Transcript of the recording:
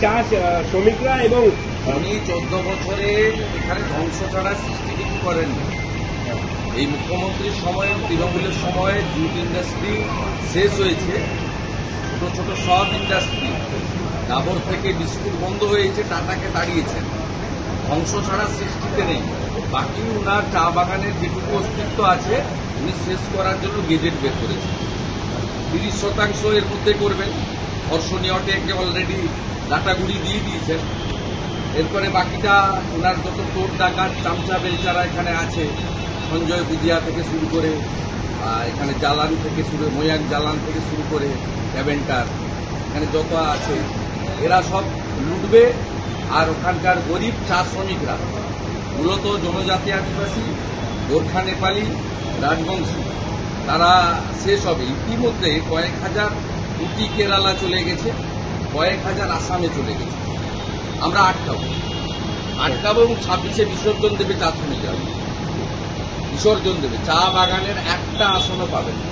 চা শ্রমিকরা এবং উনি 14 বছরে এখানে ধ্বংস ছাড়া সৃষ্টি কিছু করেননি। এই মুখ্যমন্ত্রীর সময়ে, তৃণমূলের সময়ে জুট ইন্ডাস্ট্রি শেষ হয়েছে, ছোট ছোট সব ইন্ডাস্ট্রি, ডাবর থেকে বিস্কুট বন্ধ হয়েছে, টাটাকে তাড়িয়েছেন। ধ্বংস ছাড়া সৃষ্টিতে নেই। বাকি উনার চা বাগানের যেটুকু অস্তিত্ব আছে উনি শেষ করার জন্য গেজেট বের করেছেন। 30% এর মধ্যে করবেন। ধর্ষণীয়টাকে অলরেডি ডাটাগুড়ি দিয়ে দিয়েছেন। এরপরে বাকিটা ওনার যত চোর ডাকাত চামচা বেলচারা এখানে আছে, সঞ্জয় বুদিয়া থেকে শুরু করে এখানে জালান থেকে শুরু, ময়াক জালান থেকে শুরু করে ক্যাবেন্টার, এখানে যত আছে এরা সব লুটবে। আর ওখানকার গরিব চা শ্রমিকরা, মূলত জনজাতি আদিবাসী, গোর্খা নেপালি, রাজবংশী, তারা শেষ হবে। ইতিমধ্যে কয়েক হাজার উটি কেরালা চলে গেছে, কয়েক হাজার আসামে চলে গেছে। আমরা আটকাবো এবং 26-এ বিসর্জন দেবে চা শ্রমিকরা, বিসর্জন দেবে। চা বাগানের একটা আসনও পাবে না।